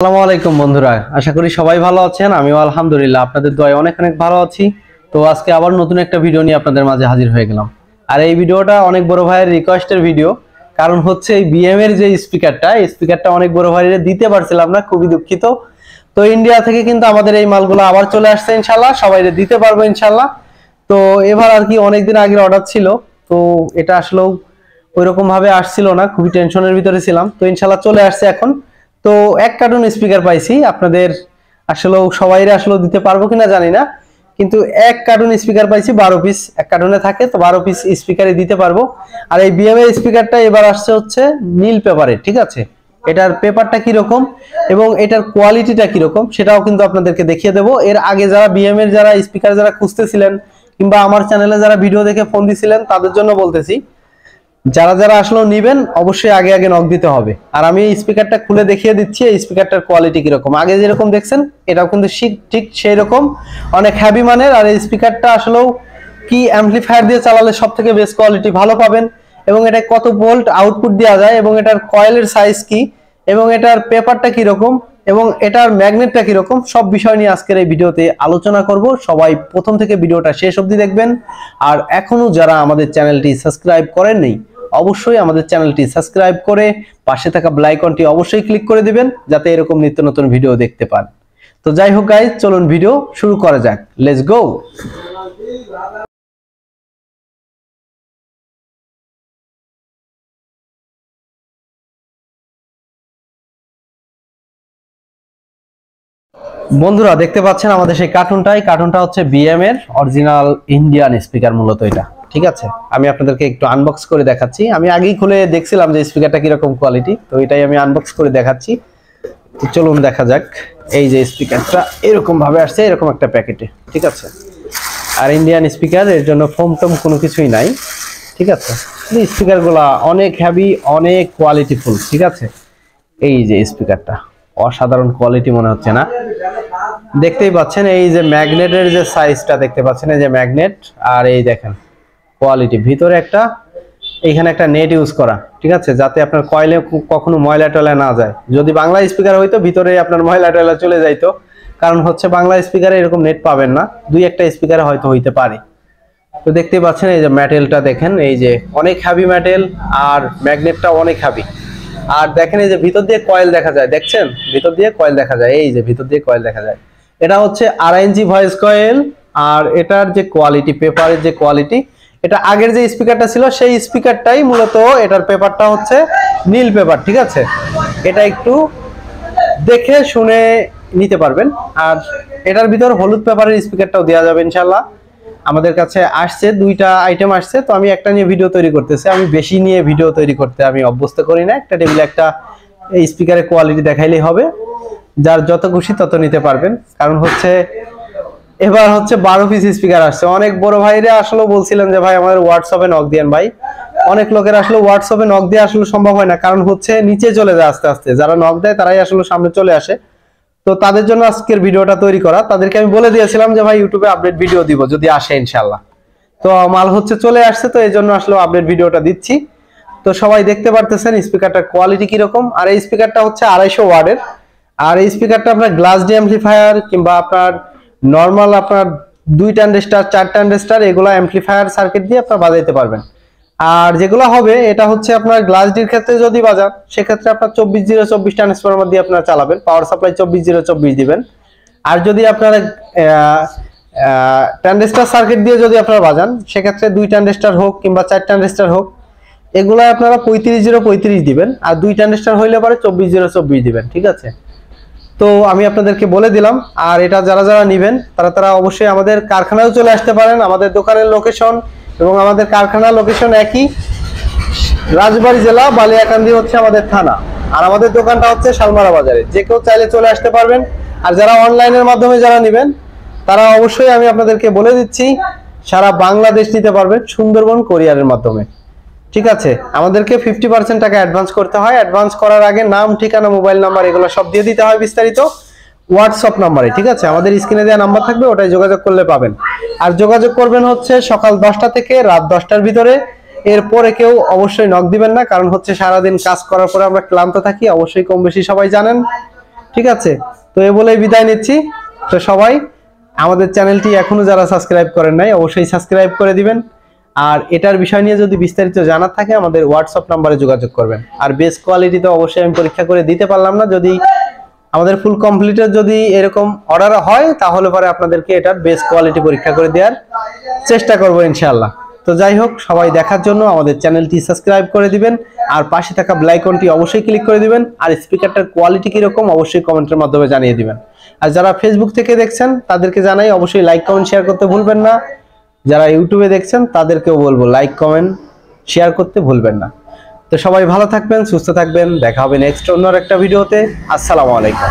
আসসালামু আলাইকুম বন্ধুরা, আশা করি সবাই ভালো আছেন। আমিও আলহামদুলিল্লাহ আপনাদের দয়ায় অনেক অনেক ভালো আছি। তো আজকে আবার নতুন একটা ভিডিও নিয়ে আপনাদের মাঝে হাজির হয়ে গেলাম। আর এই ভিডিওটা অনেক বড় ভাইয়ের রিকোয়েস্টের ভিডিও, কারণ হচ্ছে এই বিএম এর যে স্পিকারটা অনেক বড় ভাইয়ের দিতে পারছিলাম না, খুবই দুঃখিত। তো ইন্ডিয়া থেকে কিন্তু আমাদের এই মালগুলো আবার চলে আসছে ইনশাল্লাহ, সবাই দিতে পারবো ইনশাল্লাহ। তো এবার আর কি অনেকদিন আগের অর্ডার ছিল, তো এটা আসলেও ওইরকম ভাবে আসছিল না, খুবই টেনশনের ভিতরে ছিলাম। তো ইনশাল্লাহ চলে আসছে এখন। তো এক কার্টুন স্পিকার পাইছি, আপনাদের আসলে সবাইরে আসলে দিতে পারবো কিনা জানি না, কিন্তু এক কার্টুন স্পিকার পাইছি 12 পিস, এক কার্টুনে থাকে, তো 12 পিস স্পিকারে দিতে পারবো। আর এই বিএম এর স্পিকারটা এবার আসছে হচ্ছে নীল পেপারে, ঠিক আছে। এটার পেপারটা কিরকম এবং এটার কোয়ালিটিটা কিরকম সেটাও কিন্তু আপনাদেরকে দেখিয়ে দেবো। এর আগে যারা বিএম এর যারা স্পিকার যারা খুঁজতেছিলেন কিংবা আমার চ্যানেলে যারা ভিডিও দেখে ফোন দিছিলেন তাদের জন্য বলতেছি, যারা যারা আসলে নেবেন অবশ্যই আগে আগে নক দিতে হবে। আর আমি এই স্পিকারটা খুলে দেখিয়ে দিচ্ছি এই স্পিকারটার কোয়ালিটি কিরকম। আগে যেরকম দেখছেন এটাও কিন্তু ঠিক সেই রকম, অনেক হেভি মানের। আর এই স্পিকারটা আসলেও কি অ্যাম্পলিফায়ার দিয়ে চালালে সব থেকে বেস্ট কোয়ালিটি ভালো পাবেন, এবং এটা কত ভোল্ট আউটপুট দেওয়া যায়, এবং এটার কয়েলের সাইজ কি, এবং এটার পেপারটা কিরকম, এবং এটার ম্যাগনেটটা কিরকম, সব বিষয় নিয়ে আজকের এই ভিডিওতে আলোচনা করব। সবাই প্রথম থেকে ভিডিওটা শেষ অবধি দেখবেন। আর এখনো যারা আমাদের চ্যানেলটি সাবস্ক্রাইব করেননি অবশ্যই আমাদের চ্যানেলটি সাবস্ক্রাইব করে পাশে থাকা বেল আইকনটি অবশ্যই ক্লিক করে দিবেন, যাতে এরকম নিত্য নতুন ভিডিও দেখতে পান। তো যাই হোক গাইস, চলুন ভিডিও শুরু করা যাক, লেটস গো। বন্ধুরা দেখতে পাচ্ছেন আমাদের সেই কার্টুনটা হচ্ছে বিএম এর অরিজিনাল ইন্ডিয়ান স্পিকার, মূলত এটা, ঠিক আছে। আমি আপনাদেরকে একটু আনবক্স করে দেখাচ্ছি। আমি আগেই খুলে দেখছিলাম যে স্পিকারটা কিরকম কোয়ালিটি, তো এটাই আমি আনবক্স করে দেখাচ্ছি। তো চলুন দেখা যাক। এই যে স্পিকারটা এরকম ভাবে আসছে, এরকম একটা প্যাকেটে, ঠিক আছে। আর ইন্ডিয়ান স্পিকার, এর জন্য ফোম টোম কোনো কিছুই নাই, ঠিক আছে। স্পিকার গুলা অনেক হেভি, অনেক কোয়ালিটিফুল, ঠিক আছে। এই যে স্পিকারটা অসাধারণ কোয়ালিটি মনে হচ্ছে না? দেখতেই পাচ্ছেন এই যে ম্যাগনেটের যে সাইজটা দেখতে পাচ্ছেন, এই যে ম্যাগনেট। আর এই দেখেন কোয়ালিটি, ভিতরে একটা, এইখানে একটা নেট ইউজ করা, ঠিক আছে, যাতে আপনার কয়েলে কখনো ময়লা টয়লা না যায়। যদি বাংলা স্পিকার হইতো ভিতরে আপনার ময়লা টয়লা চলে যাইতো, কারণ হচ্ছে বাংলা স্পিকারে এরকম নেট পাবেন না, দুই একটা স্পিকারে হয়তো হইতে পারে। তো দেখতেই পাচ্ছেন এই যে ম্যাটেলটা দেখেন, এই যে অনেক হেভি ম্যাটেল, আর ম্যাগনেটটা অনেক হেভি। আর দেখেন এই যে ভিতর দিয়ে কয়েল দেখা যায়, দেখছেন ভিতর দিয়ে কয়েল দেখা যায়, এই যে ভিতর দিয়ে কয়েল দেখা যায়। এটা হচ্ছে 2.5 ইঞ্চি ভয়েস কয়েল। আর এটার যে কোয়ালিটি, পেপারের যে কোয়ালিটি, এটা আগের যে স্পিকারটা ছিল সেই স্পিকারটাই মূলত, এটার পেপারটা হচ্ছে নীল পেপার, ঠিক আছে। এটা একটু দেখে শুনে নিতে পারবেন। আর এটার ভিতর হলুদ পেপারের স্পিকারটাও দেওয়া যাবে ইনশাল্লাহ। আমাদের কাছে আসছে দুইটা আইটেম আসছে, তো আমি একটা নিয়ে ভিডিও তৈরি করতেছি। আমি বেশি নিয়ে ভিডিও তৈরি করতে আমি অভ্যস্ত করি না। একটা টেবিলে একটা এই স্পিকারের কোয়ালিটি দেখাইলেই হবে, যার যত খুশি তত নিতে পারবেন। কারণ হচ্ছে এবার হচ্ছে 12 পিস স্পিকার আসছে। অনেক বড় ভাইরা আসলে বলছিলেন যে ভাই আমাদের হোয়াটসঅ্যাপে নক দিয়েন ভাই। অনেক লোকের আসলে হোয়াটসঅ্যাপে নক দিয়ে আসলে সম্ভব হয় না, কারণ হচ্ছে নিচে চলে যায় আস্তে আস্তে। যারা নক দেয় তারাই আসলে সামনে চলে আসে। তো তাদের জন্য আজকের ভিডিওটা তৈরি করা। তাদেরকে আমি বলে দিয়েছিলাম যে ভাই ইউটিউবে আপডেট ভিডিও দিব যদি আসে ইনশাল্লাহ। তো মাল হচ্ছে চলে আসছে, তো এই জন্য আসলে আপডেট ভিডিওটা দিচ্ছি। তো সবাই দেখতে পারতেছেন স্পিকারটার কোয়ালিটি কিরকম। আর এই স্পিকারটা হচ্ছে 250 ওয়াটের। আর এই স্পিকারটা আপনার গ্লাস ডি অ্যাম্পলিফায়ার কিংবা আপনার নর্মাল আপনার 2 ট্রানজিস্টর 4 ট্রানজিস্টর এগুলা অ্যাম্পলিফায়ার সার্কিট দিয়ে আপনারা বাজাইতে পারবেন। আর যেগুলো হবে এটা হচ্ছে আপনার গ্লাস ডির ক্ষেত্রে যদি বাজান, সেক্ষেত্রে আপনার 24/024 ট্রান্সফরমার দিয়ে আপনারা চালাবেন, পাওয়ার সাপ্লাই 24/024 দিবেন। আর যদি আপনারা ট্রানজিস্টর সার্কিট দিয়ে যদি আপনারা বাজান, সেক্ষেত্রে 2 ট্রানজিস্টর হোক কিংবা 4 ট্রানজিস্টর হোক, এগুলো আপনারা 35/035 দিবেন। আর 2 ট্রানজিস্টর হইলে পরে 24/024 দিবেন, ঠিক আছে। তো আমি আপনাদেরকে বলে দিলাম। আর এটা যারা যারা নেবেন তারা অবশ্যই আমাদের কারখানায় চলে আসতে পারেন। আমাদের দোকানের লোকেশন এবং আমাদের কারখানার লোকেশন একই, রাজবাড়ী জেলা, বালিয়াকান্দি হচ্ছে আমাদের থানা। আর আমাদের দোকানটা হচ্ছে শালমারা বাজারে। যে কেউ চাইলে চলে আসতে পারবেন। আর যারা অনলাইনের মাধ্যমে যারা নেবেন তারা অবশ্যই আমি আপনাদেরকে বলে দিচ্ছি, সারা বাংলাদেশ নিতে পারবেন সুন্দরবন কোরিয়ারের মাধ্যমে, ঠিক আছে। আমাদেরকে 50% টাকা অ্যাডভান্স করতে হয়। অ্যাডভান্স করার আগে নাম, ঠিকানা, মোবাইল নাম্বার এগুলো সব দিয়ে দিতে হয় বিস্তারিত হোয়াটসঅ্যাপ নাম্বারে, ঠিক আছে। আমাদের স্ক্রিনে দেওয়া নাম্বার থাকবে, ওটাই যোগাযোগ করলে পাবেন। আর যোগাযোগ করবেন হচ্ছে সকাল 10টা থেকে রাত 10টার ভিতরে। এরপরে কেউ অবশ্যই নক দিবেন না, কারণ হচ্ছে সারাদিন কাজ করার পরে আমরা ক্লান্ত থাকি, অবশ্যই কম বেশি সবাই জানেন। ঠিক আছে, তো এ বলেই বিদায় নিচ্ছি। তো সবাই আমাদের চ্যানেলটি এখনো যারা সাবস্ক্রাইব করেন নাই অবশ্যই সাবস্ক্রাইব করে দিবেন। আর এটার বিষয় নিয়ে যদি বিস্তারিত জানার থাকে আমাদের হোয়াটসঅ্যাপ নাম্বারে যোগাযোগ করবেন। আর বেস্ট কোয়ালিটি তো অবশ্যই আমি পরীক্ষা করে দিতে পারলাম না, যদি আমাদের ফুল কমপ্লিটের যদি এরকম অর্ডার হয় তাহলে পরে আপনাদেরকে এটার বেস্ট কোয়ালিটি পরীক্ষা করে দেওয়ার চেষ্টা করব ইনশাআল্লাহ। তো যাই হোক, সবাই দেখার জন্য আমাদের চ্যানেলটি সাবস্ক্রাইব করে দিবেন আর পাশে থাকা বেল আইকনটি অবশ্যই ক্লিক করে দিবেন। আর স্পিকারটার কোয়ালিটি কিরকম অবশ্যই কমেন্টের মাধ্যমে জানিয়ে দিবেন। আর যারা ফেসবুক থেকে দেখছেন তাদেরকে জানাই অবশ্যই লাইক কমেন্ট শেয়ার করতে ভুলবেন না। যারা ইউটিউবে দেখছেন তাদেরকেও বলবো লাইক কমেন্ট শেয়ার করতে ভুলবেন না। তো সবাই ভালো থাকবেন, সুস্থ থাকবেন, দেখা হবে নেক্সট অন্য একটা ভিডিওতে। আসসালামু আলাইকুম।